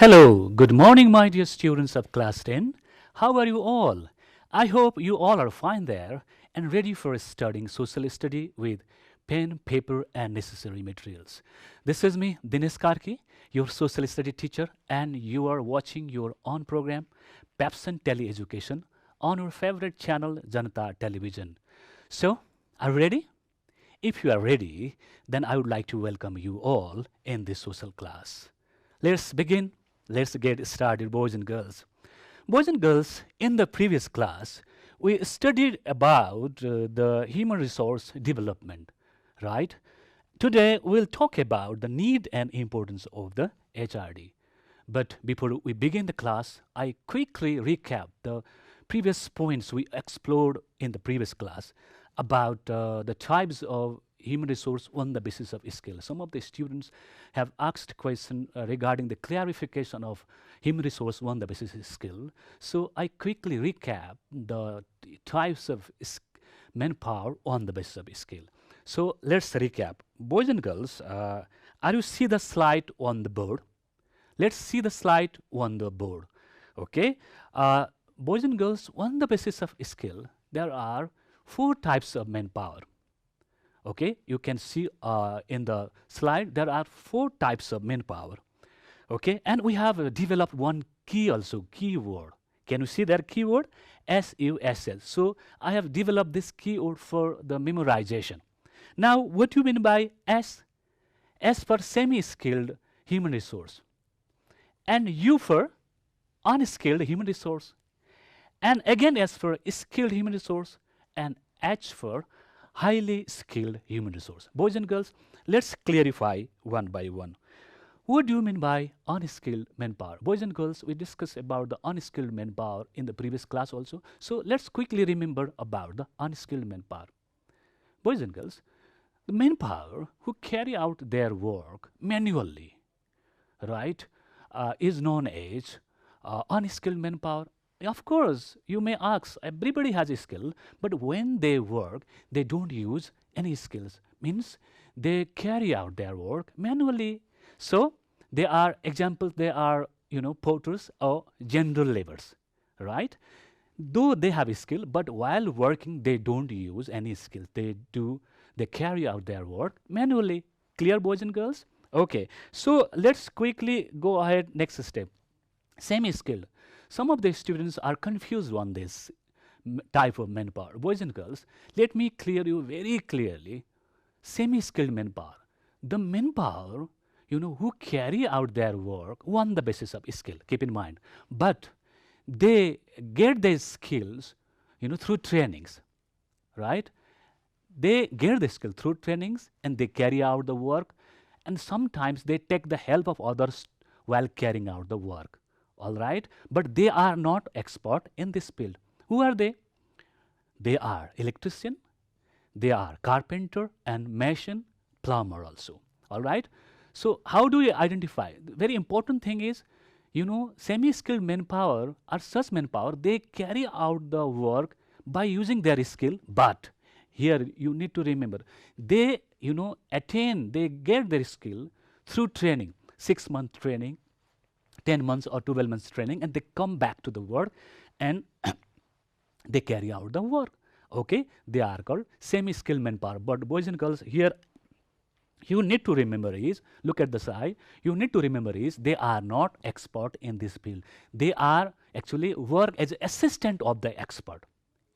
Hello, good morning, my dear students of class 10. How are you all? I hope you all are fine there and ready for studying social study with pen, paper, and necessary materials. This is me, Dinesh Karki, your social study teacher, and you are watching your own program, Papson Tele Education, on your favorite channel, Janata Television. So, are you ready? If you are ready, then I would like to welcome you all in this social class. Let's begin. Let's get started, boys and girls. Boys and girls, in the previous class, we studied about the human resource development, right? Today, we'll talk about the need and importance of the HRD. But before we begin the class, I quickly recap the previous points we explored in the previous class about the types of human resource on the basis of skill. Some of the students have asked question regarding the clarification of human resource on the basis of skill. So I quickly recap the types of manpower on the basis of skill. So let's recap. Boys and girls, are you see the slide on the board? Let's see the slide on the board. Okay, boys and girls, on the basis of skill, there are four types of manpower. Okay, you can see in the slide there are four types of manpower. Okay, and we have developed one key also, keyword. Can you see that keyword? SUSL. So I have developed this keyword for the memorization. Now, what do you mean by S? S for semi-skilled human resource, and U for unskilled human resource, and again S for skilled human resource, and H for highly skilled human resource. Boys and girls, let's clarify one by one. What do you mean by unskilled manpower? Boys and girls, we discussed about the unskilled manpower in the previous class also. So let's quickly remember about the unskilled manpower. Boys and girls, the manpower who carry out their work manually, right, is known as unskilled manpower. Of course, you may ask, everybody has a skill, but when they work, they don't use any skills. Means they carry out their work manually. So they are examples, they are, porters or general laborers, right? Though they have a skill, but while working, they don't use any skills. They carry out their work manually. Clear, boys and girls? Okay, so let's quickly go ahead. Next step, semi-skilled. Some of the students are confused on this type of manpower. Boys and girls, let me clear you very clearly. Semi-skilled manpower, the manpower who carry out their work on the basis of skill. Keep in mind, but they get their skills, through trainings, right? They get the skill through trainings and they carry out the work, and sometimes they take the help of others while carrying out the work. All right, but they are not expert in this field. Who are they? They are electrician, they are carpenter and mason, plumber also. All right, so how do you identify? The very important thing is, semi-skilled manpower are such manpower, they carry out the work by using their skill, but here you need to remember, they they get their skill through training, 6-month training, 10 months or 12 months training, and they come back to the work and they carry out the work. Okay, they are called semi-skilled manpower. But boys and girls, here you need to remember is, look at the side, you need to remember is, they are not expert in this field. They are actually work as assistant of the expert.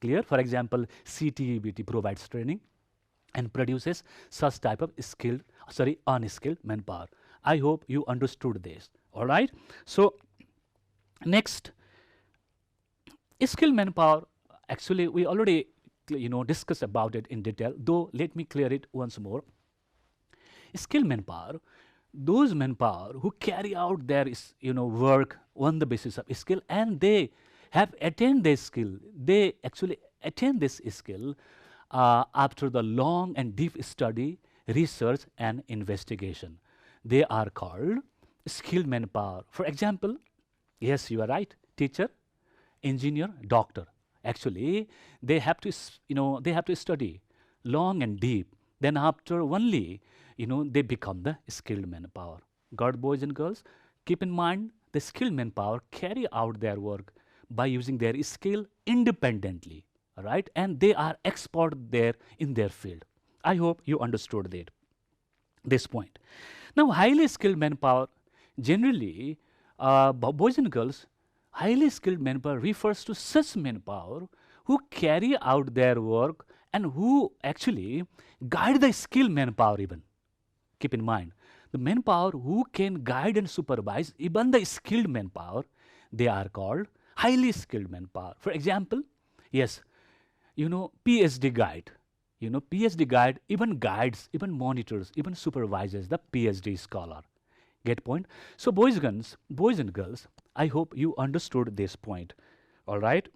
Clear? For example, CTEBT provides training and produces such type of unskilled manpower. I hope you understood this. All right. So next, skilled manpower. Actually, we already discussed about it in detail. Though let me clear it once more. Skilled manpower, those manpower who carry out their work on the basis of skill, and they have attained their skill. They actually attain this skill after the long and deep study, research, and investigation. They are called skilled manpower. For example, yes, you are right, teacher, engineer, doctor. Actually, they have to, they have to study long and deep. Then after only, they become the skilled manpower. Got, boys and girls? Keep in mind the skilled manpower carry out their work by using their skill independently, all right? And they are expert there in their field. I hope you understood this point. Now, highly skilled manpower, generally, boys and girls, highly skilled manpower refers to such manpower who carry out their work and who actually guide the skilled manpower even. Keep in mind, the manpower who can guide and supervise even the skilled manpower, they are called highly skilled manpower. For example, yes, PhD guide. PhD guide even guides, even monitors, even supervises the PhD scholar. Get point? So boys and girls, I hope you understood this point. All right?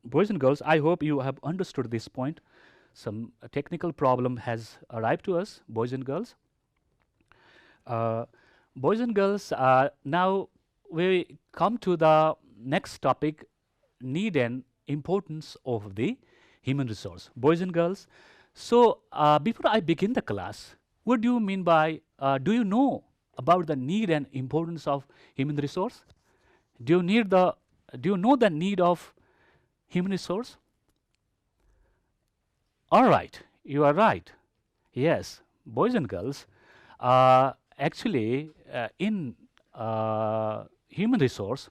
Boys and girls, I hope you have understood this point. Some technical problem has arrived to us, boys and girls. Boys and girls, now we come to the next topic, need and importance of the human resource. Boys and girls, so before I begin the class, what do you mean by, do you know about the need and importance of human resource? Do you know the need of human resource? All right, you are right. Yes, boys and girls, actually in human resource,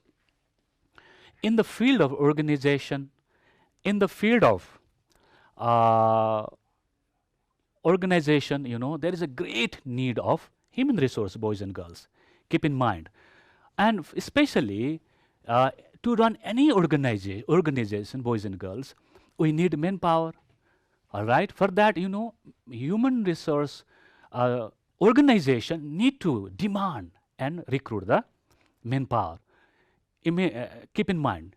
in the field of organization, in the field of organization, there is a great need of human resource, boys and girls. Keep in mind. And especially to run any organization, boys and girls, we need manpower. All right. For that, human resource organization need to demand and recruit the manpower. Keep in mind,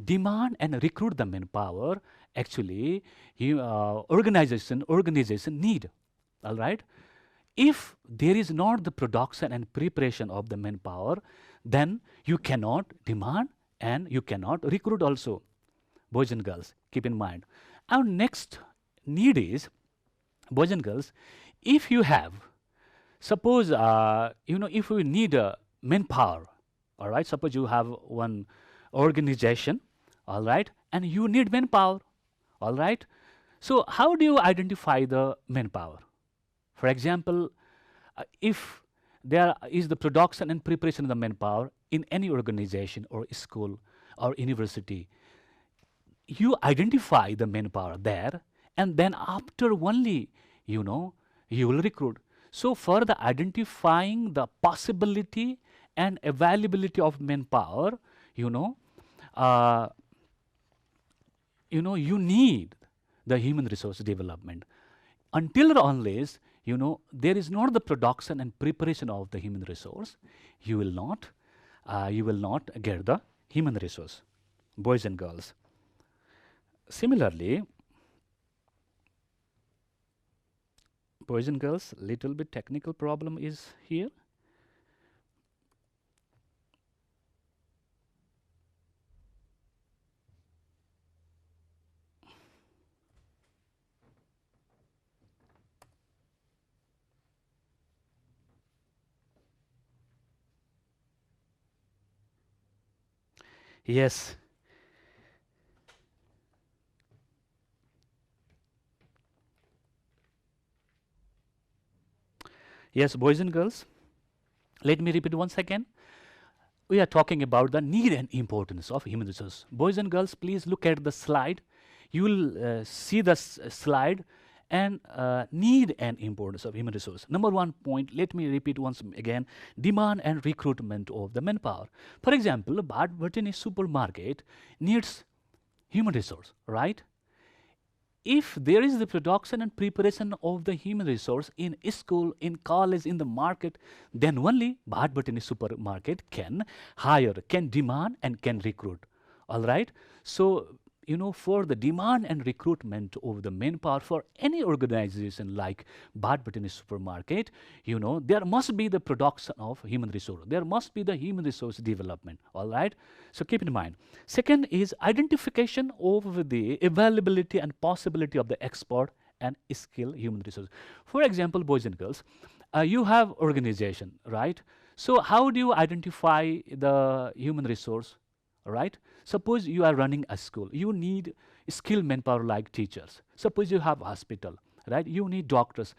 demand and recruit the manpower. Actually, organization need. All right. If there is not the production and preparation of the manpower, then you cannot demand and you cannot recruit also. Boys and girls, keep in mind. Our next need is, boys and girls, if you have, suppose, if you need manpower, all right, suppose you have one organization, all right, and you need manpower, all right. So how do you identify the manpower? For example, if there is the production and preparation of the manpower in any organization or school or university, you identify the manpower there, and then after only, you will recruit. So for the identifying the possibility and availability of manpower, you need the human resource development. Until or unless, there is not the production and preparation of the human resource, you will not get the human resource, boys and girls. Similarly, boys and girls, little bit technical problem is here. Yes. Yes, boys and girls, let me repeat once again. We are talking about the need and importance of human resource. Boys and girls, please look at the slide. You will see the slide and need and importance of human resource. Number one point, let me repeat once again, demand and recruitment of the manpower. For example, Bhat Bhatini supermarket needs human resource, right? If there is the production and preparation of the human resource in school, in college, in the market, then only Bhat Bhatini supermarket can hire, can demand and can recruit. All right. So, for the demand and recruitment of the manpower for any organization like Bhat Bhatini supermarket, there must be the production of human resource. There must be the human resource development. All right. So keep in mind. Second is identification of the availability and possibility of the expert and skilled human resource. For example, boys and girls, you have organization, right? So how do you identify the human resource? All right. Suppose you are running a school. You need skilled manpower like teachers. Suppose you have a hospital, right? You need doctors,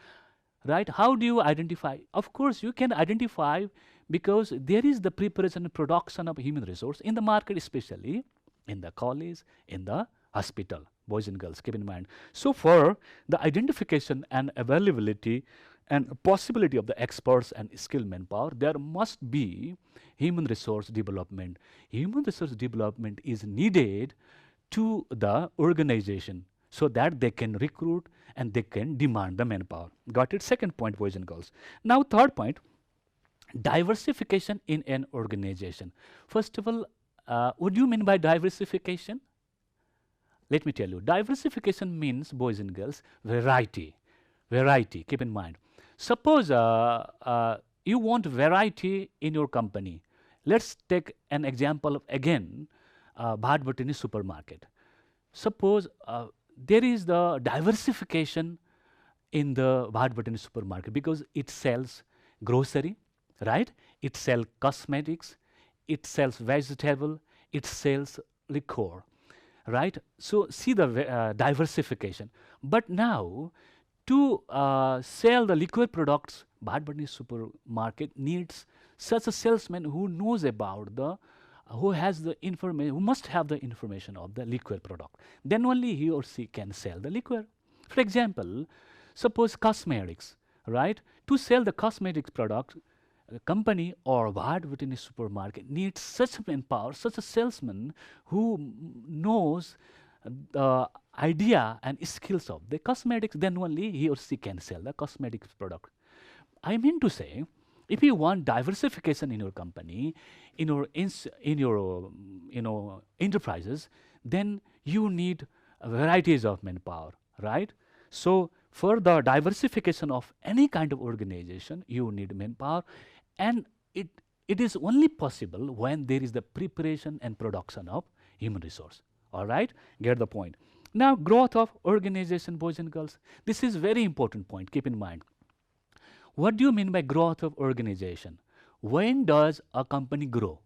right? How do you identify? Of course, you can identify because there is the preparation and production of human resource in the market, especially in the college, in the hospital, boys and girls, keep in mind. So for the identification and availability and possibility of the experts and skilled manpower, there must be human resource development. Human resource development is needed to the organization so that they can recruit and they can demand the manpower. Got it? Second point, boys and girls. Now, third point, diversification in an organization. First of all, what do you mean by diversification? Let me tell you, diversification means, boys and girls, variety. Variety, keep in mind. Suppose you want variety in your company. Let's take an example of, again, Bharat Bhatini supermarket. Suppose there is the diversification in the Bharat Bhatini supermarket because it sells grocery, right? It sells cosmetics, it sells vegetable, it sells liquor, right? So see the diversification. But now to sell the liquid products, Bharat Bhatini supermarket needs such a salesman who knows about the who has the information, who must have the information of the liquid product. Then only he or she can sell the liquid. For example, suppose cosmetics, right? To sell the cosmetics product, a company or Bharat Bhatini supermarket needs such manpower, such a salesman who knows the idea and skills of the cosmetics. Then only he or she can sell the cosmetics product. I mean to say, if you want diversification in your company, in your enterprises, then you need varieties of manpower, right? So for the diversification of any kind of organization, you need manpower, and it is only possible when there is the preparation and production of human resource. All right, get the point. Now, growth of organization, boys and girls. This is very important point. Keep in mind. What do you mean by growth of organization? When does a company grow?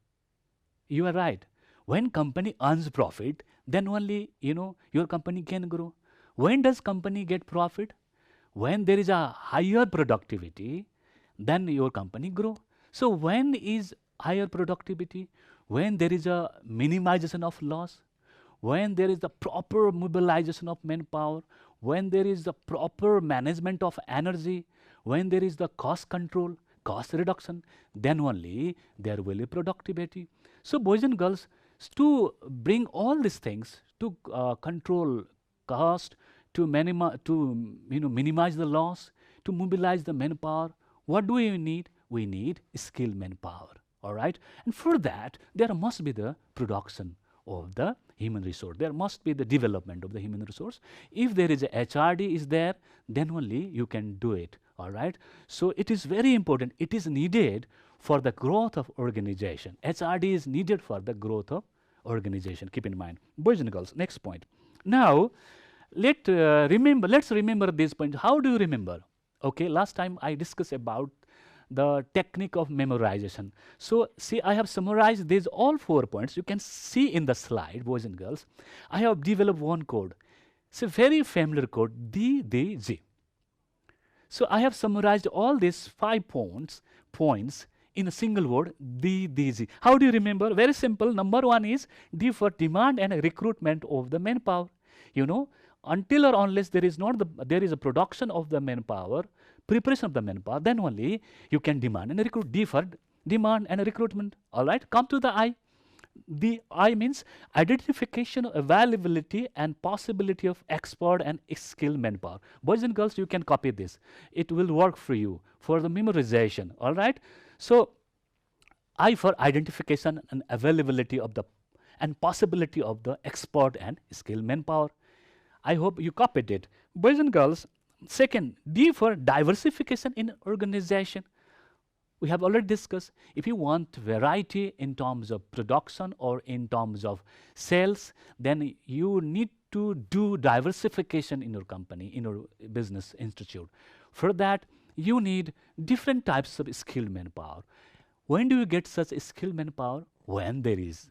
You are right. When company earns profit, then only your company can grow. When does company get profit? When there is a higher productivity, then your company grow. So when is higher productivity? When there is a minimization of loss, when there is the proper mobilization of manpower, when there is the proper management of energy, when there is the cost control, cost reduction, then only there will be productivity. So boys and girls, to bring all these things, to control cost, to minimize the loss, to mobilize the manpower, what do we need? We need skilled manpower. All right, and for that there must be the production of the human resource. There must be the development of the human resource. If there is a HRD is there, then only you can do it. All right, so it is very important. It is needed for the growth of organization. HRD is needed for the growth of organization. Keep in mind, boys and girls. Next point. Now, let's remember this point. How do you remember? Okay, last time I discussed about the technique of memorization. So see, I have summarized these all 4 points. You can see in the slide, boys and girls. I have developed one code. It's a very familiar code, DDG. So I have summarized all these 5 points in a single word, DDG. How do you remember? Very simple. Number 1 is D for demand and recruitment of the manpower. Until or unless there is a production of the manpower, preparation of the manpower, then only you can demand and recruit. D for demand and recruitment. All right, come to the I. The I means identification, availability, and possibility of expert and skilled manpower. Boys and girls, you can copy this. It will work for you for the memorization. All right. So I for identification and availability of the and possibility of the expert and skilled manpower. I hope you copied it. Boys and girls, second, D for diversification in organization. We have already discussed, if you want variety in terms of production or in terms of sales, then you need to do diversification in your company, in your business institute. For that, you need different types of skilled manpower. When do you get such skilled manpower? When there is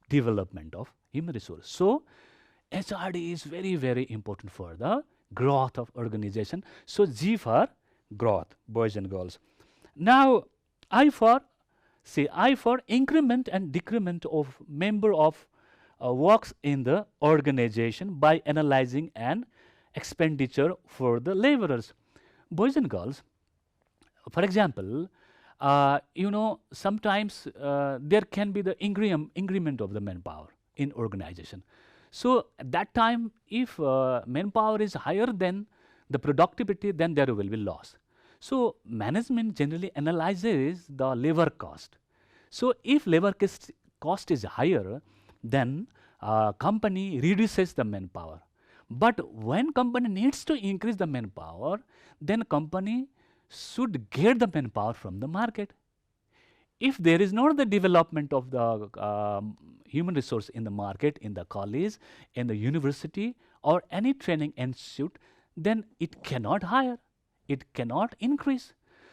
development of human resource. So HRD is very, very important for the growth of organization. So G for growth, boys and girls. Now I for increment and decrement of member of works in the organization by analyzing an expenditure for the laborers. Boys and girls, for example, sometimes there can be the increment of the manpower in organization. So at that time, if manpower is higher than the productivity, then there will be loss. So management generally analyzes the labor cost. So if labor cost is higher, then company reduces the manpower. But when company needs to increase the manpower, then company should get the manpower from the market. If there is not the development of the human resource in the market, in the college, in the university, or any training institute, then it cannot hire, it cannot increase.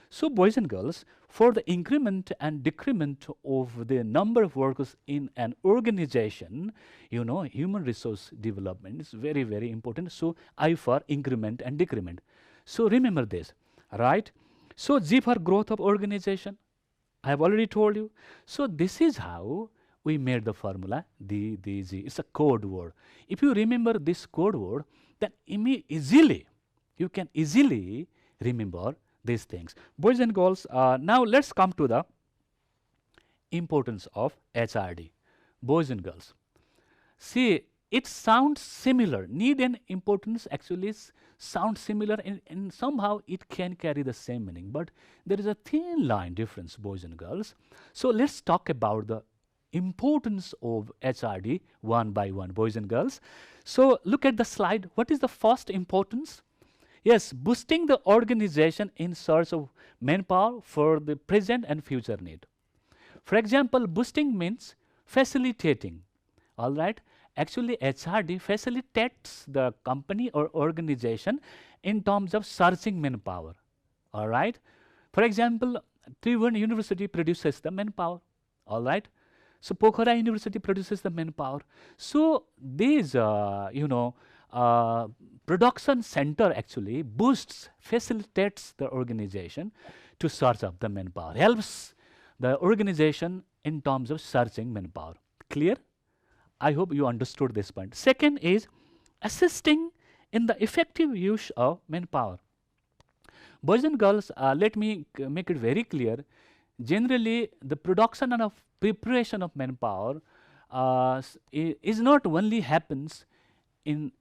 So boys and girls, for the increment and decrement of the number of workers in an organization, human resource development is very, very important. So I for increment and decrement. So remember this, right? So G for growth of organization, I have already told you. So this is how we made the formula DDG. It's a code word. If you remember this code word, then you can easily remember these things. Boys and girls, now let's come to the importance of HRD. Boys and girls, see, it sounds similar. Need and importance actually sound similar, and somehow it can carry the same meaning, but there is a thin line difference, boys and girls. So let's talk about the importance of HRD one by one, boys and girls. So look at the slide. What is the first importance? Yes, boosting the organization in search of manpower for the present and future need. For example, boosting means facilitating. All right. Actually, HRD facilitates the company or organization in terms of searching manpower. All right. For example, Tribhuvan University produces the manpower. All right. So Pokhara University produces the manpower. So these, production center actually boosts, facilitates the organization to search up the manpower, helps the organization in terms of searching manpower. Clear? I hope you understood this point. Second is assisting in the effective use of manpower. Boys and girls, let me make it very clear. Generally, the production and preparation of manpower is not only happens in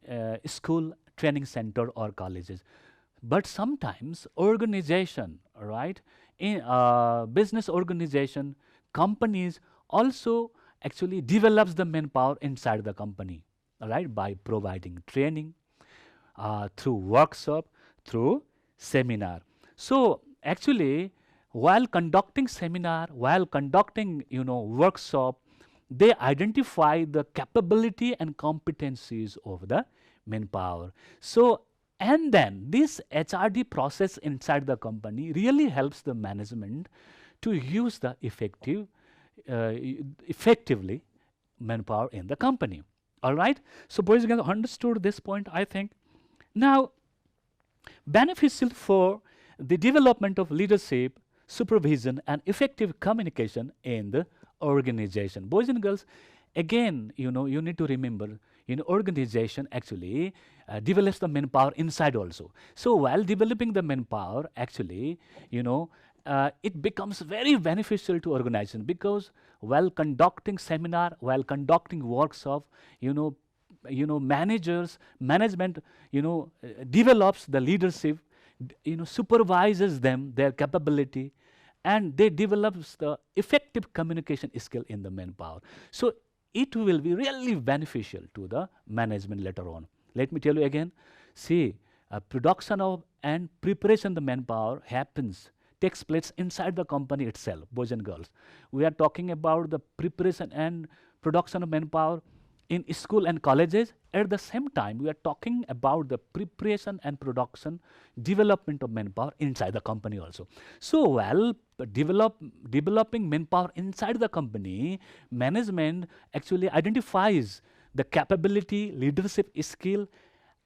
school, training center or colleges, but sometimes organization, right, in business organization, companies also actually develops the manpower inside the company, right, by providing training through workshop, through seminar. So actually, while conducting seminar, while conducting workshop, they identify the capability and competencies of the manpower. So and then this HRD process inside the company really helps the management to use the effectively manpower in the company. All right. So boys and girls understood this point, I think. Now, beneficial for the development of leadership, supervision, and effective communication in the organization. Boys and girls, again, you need to remember, organization actually develops the manpower inside also. So while developing the manpower, actually, it becomes very beneficial to organization, because while conducting seminar, while conducting workshop, management, develops the leadership, supervises them, their capability, and they develops the effective communication skill in the manpower. So it will be really beneficial to the management later on. Let me tell you again, see, production of and preparation of the manpower takes place inside the company itself, boys and girls. We are talking about the preparation and production of manpower in school and colleges. At the same time, we are talking about the preparation and production, development of manpower inside the company also. So while developing manpower inside the company, management actually identifies the capability, leadership skill,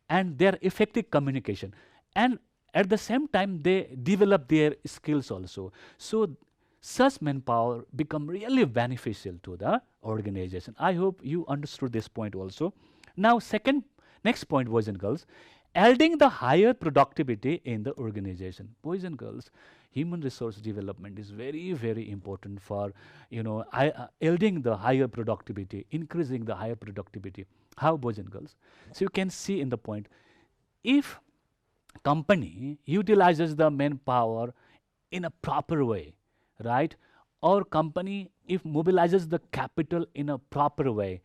and their effective communication. And at the same time, they develop their skills also. So such manpower become really beneficial to the organization. I hope you understood this point also. Now, next point, boys and girls, adding the higher productivity in the organization. Boys and girls, human resource development is very, very important for, adding the higher productivity, increasing the higher productivity. How, boys and girls? So you can see in the point, if company utilizes the manpower in a proper way, right? Or company if mobilizes the capital in a proper way,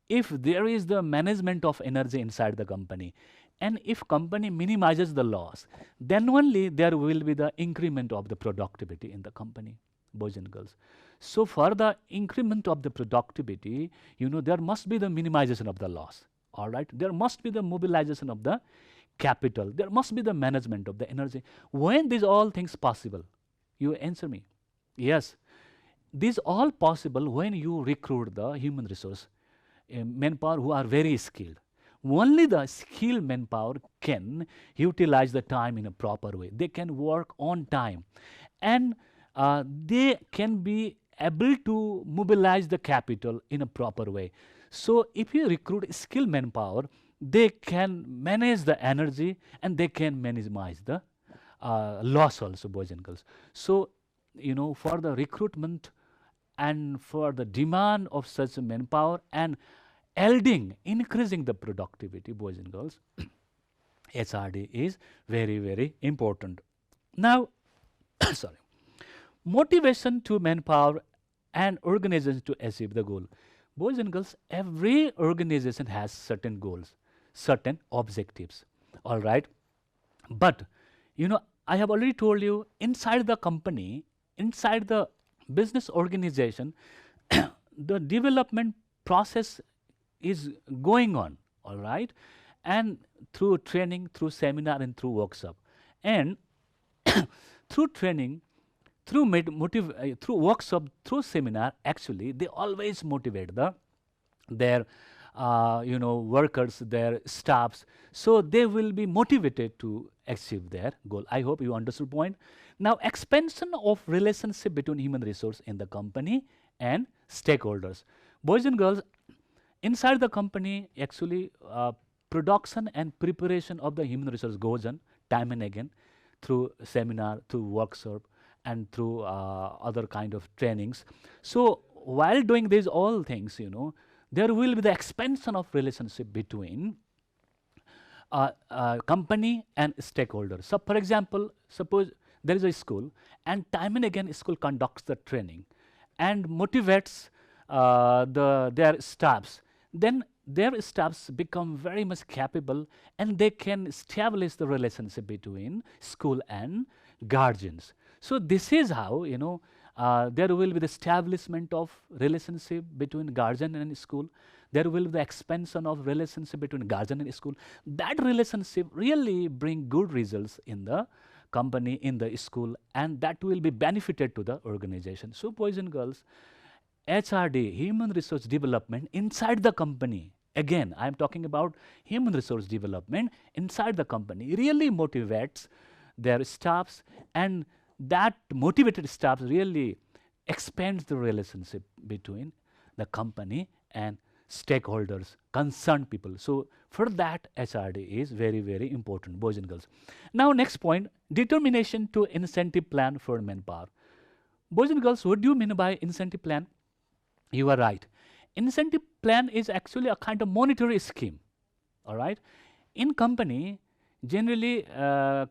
if there is the management of energy inside the company, and if company minimizes the loss, then only there will be the increment of the productivity in the company, boys and girls. So for the increment of the productivity, there must be the minimization of the loss. All right, there must be the mobilization of the capital, there must be the management of the energy. When these all things possible, you answer me. Yes, these all possible when you recruit the human resource manpower who are very skilled. Only the skilled manpower can utilize the time in a proper way. They can work on time, and they can be able to mobilize the capital in a proper way. So if you recruit skilled manpower, they can manage the energy and they can minimize the loss also, boys and girls. So for the recruitment and for the demand of such manpower and increasing the productivity, boys and girls, HRD is very, very important. Now, sorry, motivation to manpower and organization to achieve the goal. Boys and girls, every organization has certain goals, certain objectives, all right? But, I have already told you, inside the company, inside the business organization, the development process is going on, all right? And through training, through seminar, and through workshop. And through training, through workshop, through seminar, actually, they always motivate their workers, their staffs, so they will be motivated to achieve their goal. I hope you understood point. Now, expansion of relationship between human resource in the company and stakeholders. Boys and girls, inside the company, actually, production and preparation of the human resource goes on time and again through seminar, through workshop, and through other kind of trainings. So while doing these all things, there will be the expansion of relationship between company and stakeholders. So for example, suppose there is a school, and time and again school conducts the training and motivates their staffs. Then their staffs become very much capable, and they can establish the relationship between school and guardians. So this is how there will be the establishment of relationship between guardian and school. There will be the expansion of relationship between guardian and school. That relationship really bring good results in the company, in the school, and that will be benefited to the organization. So boys and girls, HRD, human resource development inside the company. Again, I am talking about human resource development inside the company. Really motivates their staffs, and that motivated staff really expands the relationship between the company and stakeholders, concerned people. So for that, HRD is very, very important, boys and girls. Now, next point, determination to incentive plan for manpower. Boys and girls, what do you mean by incentive plan? You are right. Incentive plan is actually a kind of monetary scheme, all right? In company, generally,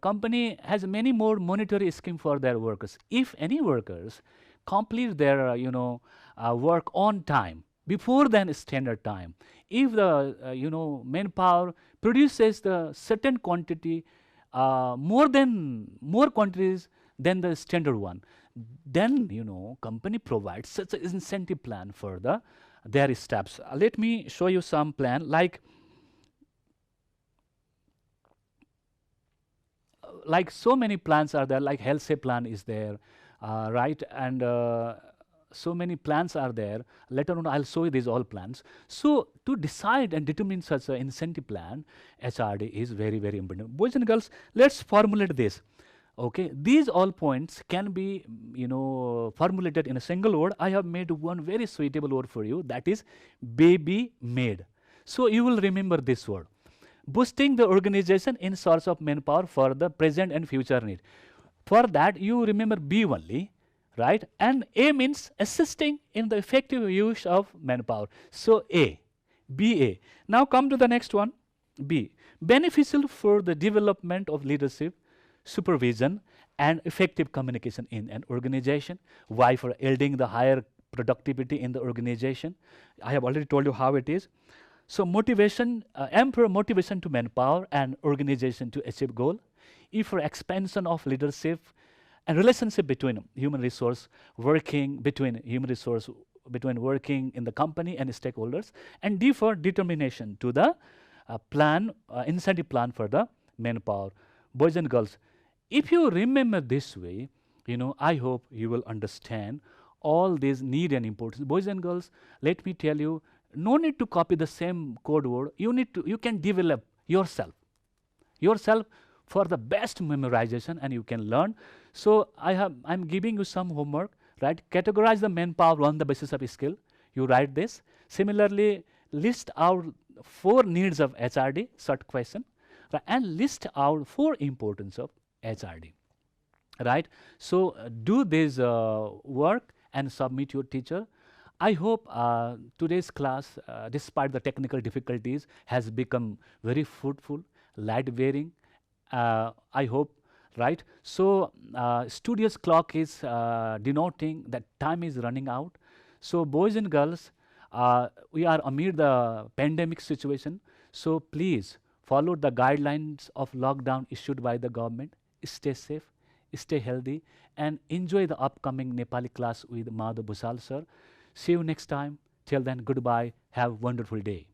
company has many more monetary scheme for their workers. If any workers complete their, work on time, before than standard time, if the, manpower produces the certain quantity, more quantities than the standard one, then, company provides such an incentive plan for their steps. Let me show you some plan, like so many plans are there, like health safe plan is there, right? And so many plans are there. Later on I'll show you these all plans. So to decide and determine such an incentive plan, HRD is very, very important. Boys and girls, let's formulate this. Okay, these all points can be, formulated in a single word. I have made one very suitable word for you, that is baby made. So you will remember this word. Boosting the organization in source of manpower for the present and future need. For that, you remember B only, right? And A means assisting in the effective use of manpower. So A, BA. Now come to the next one, B. Beneficial for the development of leadership, supervision, and effective communication in an organization. Why? For yielding the higher productivity in the organization. I have already told you how it is. So motivation, empower motivation to manpower and organization to achieve goal. E for expansion of leadership and relationship between human resource working between working in the company and stakeholders. And D for determination to the incentive plan for the manpower. Boys and girls, if you remember this way, I hope you will understand all these need and importance. Boys and girls, let me tell you, no need to copy the same code word. You can develop yourself for the best memorization, and you can learn. So I'm giving you some homework, right? Categorize the manpower on the basis of skill. You write this. Similarly, list out 4 needs of HRD, short question, right? And list out 4 importance of HRD, right? So do this work and submit your teacher. I hope today's class, despite the technical difficulties, has become very fruitful, light-bearing. I hope, right? So studious clock is denoting that time is running out. So boys and girls, we are amid the pandemic situation. So please follow the guidelines of lockdown issued by the government. Stay safe, stay healthy, and enjoy the upcoming Nepali class with Madhav Bhusal sir. See you next time. Till then, goodbye. Have a wonderful day.